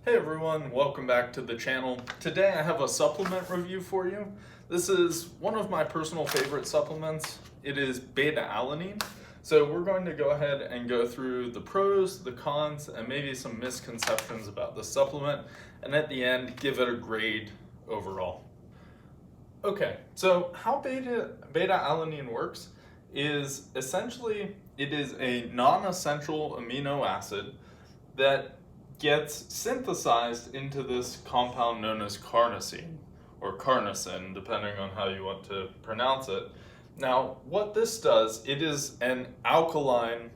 Hey everyone, welcome back to the channel. Today I have a supplement review for you. This is one of my personal favorite supplements. It is Beta Alanine. So we're going to go ahead and go through the pros, the cons, and maybe some misconceptions about the supplement, and at the end give it a grade overall. Okay, so how Beta Alanine works is essentially it is a non-essential amino acid that gets synthesized into this compound known as carnosine, or carnosine, depending on how you want to pronounce it. Now, what this does, it is an alkaline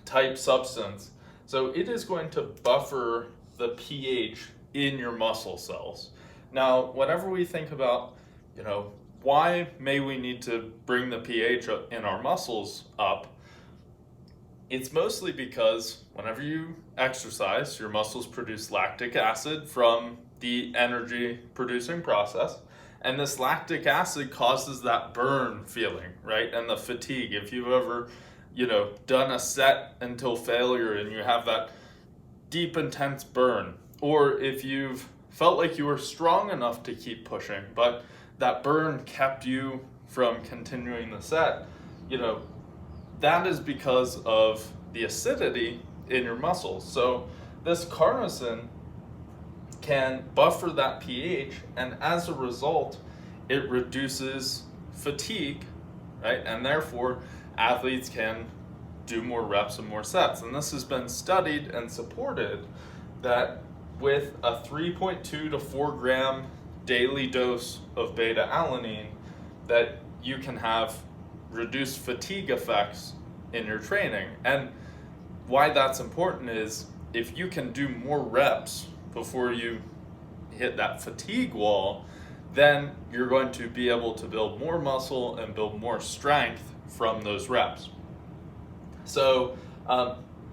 type substance, so it is going to buffer the pH in your muscle cells. Now, whenever we think about, why may we need to bring the pH in our muscles up, it's mostly because whenever you exercise, your muscles produce lactic acid from the energy producing process. And this lactic acid causes that burn feeling, right? And the fatigue. If you've ever, done a set until failure and you have that deep, intense burn, or if you've felt like you were strong enough to keep pushing, but that burn kept you from continuing the set, that is because of the acidity in your muscles. So this carnosine can buffer that pH, and as a result, it reduces fatigue, right? And therefore, athletes can do more reps and more sets. And this has been studied and supported that with a 3.2 to 4 gram daily dose of beta alanine, that you can have reduced fatigue effects in your training. And why that's important is if you can do more reps before you hit that fatigue wall, then you're going to be able to build more muscle and build more strength from those reps. So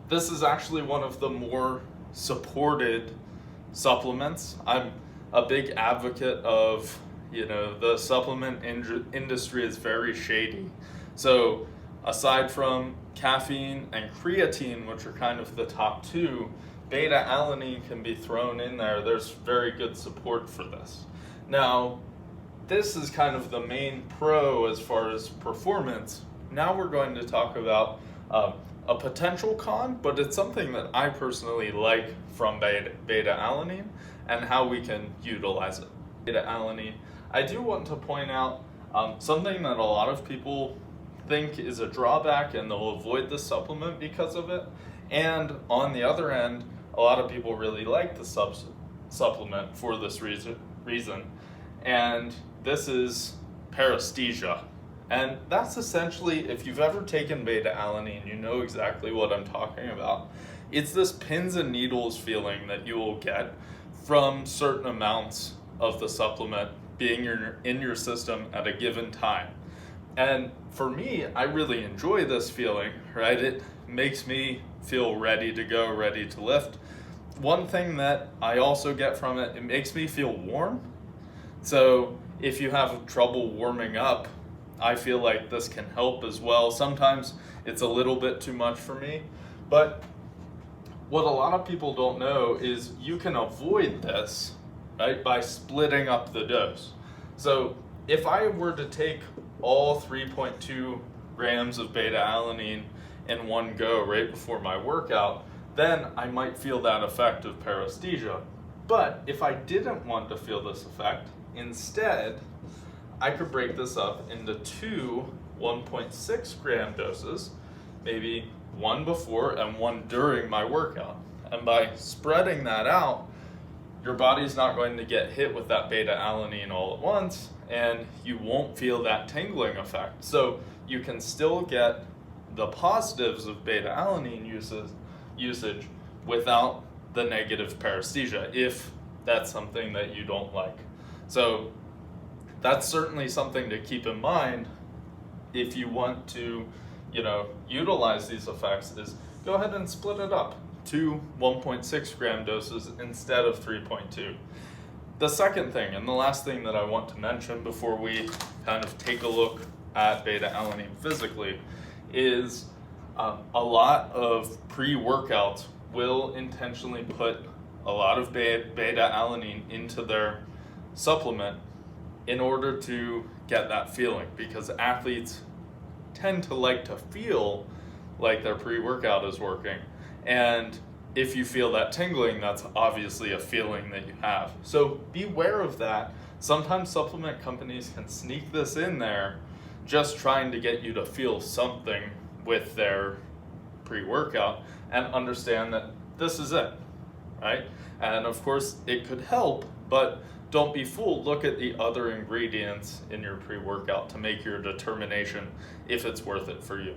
this is actually one of the more supported supplements. I'm a big advocate of, the supplement industry is very shady. So aside from caffeine and creatine, which are kind of the top two, beta alanine can be thrown in there. There's very good support for this. Now, this is kind of the main pro as far as performance. Now we're going to talk about a potential con, but it's something that I personally like from beta alanine and how we can utilize it. Beta alanine, I do want to point out something that a lot of people think is a drawback and they'll avoid this supplement because of it. And on the other end, a lot of people really like the supplement for this reason. And this is paresthesia. And that's essentially, if you've ever taken beta alanine, you know exactly what I'm talking about. It's this pins and needles feeling that you will get from certain amounts of the supplement being in your system at a given time. And for me, I really enjoy this feeling, right? It makes me feel ready to go, ready to lift. One thing that I also get from it, it makes me feel warm. So if you have trouble warming up, I feel like this can help as well. Sometimes it's a little bit too much for me, but what a lot of people don't know is you can avoid this, right, by splitting up the dose. So if I were to take all 3.2 grams of beta alanine in one go right before my workout, then I might feel that effect of paresthesia. But if I didn't want to feel this effect, instead, I could break this up into two 1.6 gram doses, maybe one before and one during my workout. And by spreading that out, your body's not going to get hit with that beta alanine all at once, and you won't feel that tingling effect. So you can still get the positives of beta alanine usage without the negative paresthesia, if that's something that you don't like. So that's certainly something to keep in mind if you want to, utilize these effects, is go ahead and split it up to 1.6 gram doses instead of 3.2. The second thing, and the last thing that I want to mention before we kind of take a look at beta alanine physically, is a lot of pre-workouts will intentionally put a lot of beta alanine into their supplement in order to get that feeling, because athletes tend to like to feel like their pre-workout is working. And if you feel that tingling, that's obviously a feeling that you have. So beware of that. Sometimes supplement companies can sneak this in there just trying to get you to feel something with their pre-workout, and understand that this is it, right? And of course it could help, but don't be fooled. Look at the other ingredients in your pre-workout to make your determination if it's worth it for you.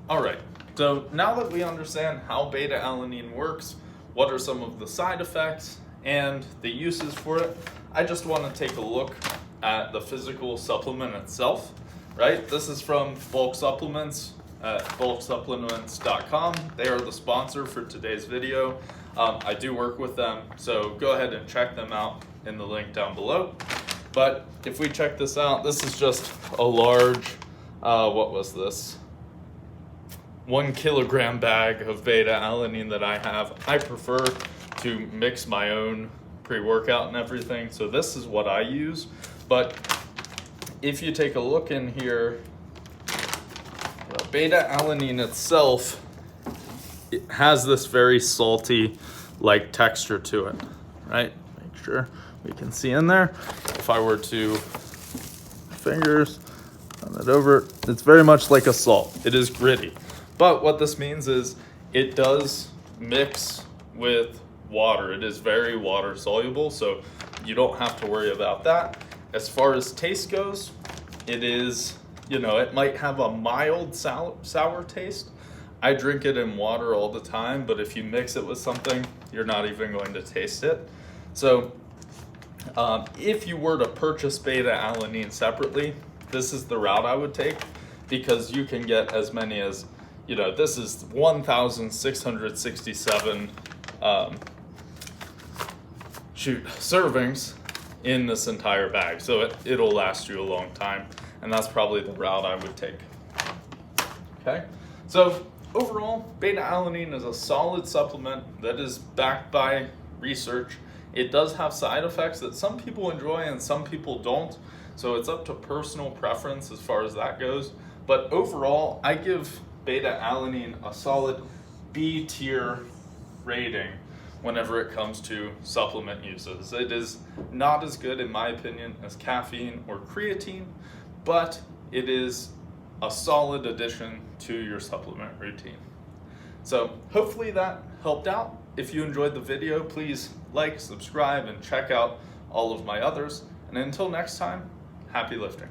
All right, so now that we understand how beta alanine works, what are some of the side effects and the uses for it, I just want to take a look at the physical supplement itself, right? This is from Bulk Supplements at bulksupplements.com. They are the sponsor for today's video. I do work with them, so go ahead and check them out in the link down below. But if we check this out, this is just a large, what was this? 1 kilogram bag of beta alanine that I have. I prefer to mix my own pre-workout and everything, so this is what I use. But if you take a look in here, beta alanine itself, it has this very salty like texture to it, right? Make sure we can see in there. If I were to fingers run it over, it's very much like a salt. It is gritty. But what this means is it does mix with water. It is very water soluble, so you don't have to worry about that. As far as taste goes, it is, it might have a mild sour taste. I drink it in water all the time, but if you mix it with something, you're not even going to taste it. So if you were to purchase beta alanine separately, this is the route I would take, because you can get as many as, this is 1,667 servings in this entire bag. So it'll last you a long time, and that's probably the route I would take. Okay, so overall, beta alanine is a solid supplement that is backed by research. It does have side effects that some people enjoy and some people don't, so it's up to personal preference as far as that goes. But overall, I give beta alanine a solid B tier rating whenever it comes to supplement uses. It is not as good, in my opinion, as caffeine or creatine, but it is a solid addition to your supplement routine. So hopefully that helped out. If you enjoyed the video, please like, subscribe, and check out all of my others. And until next time, happy lifting.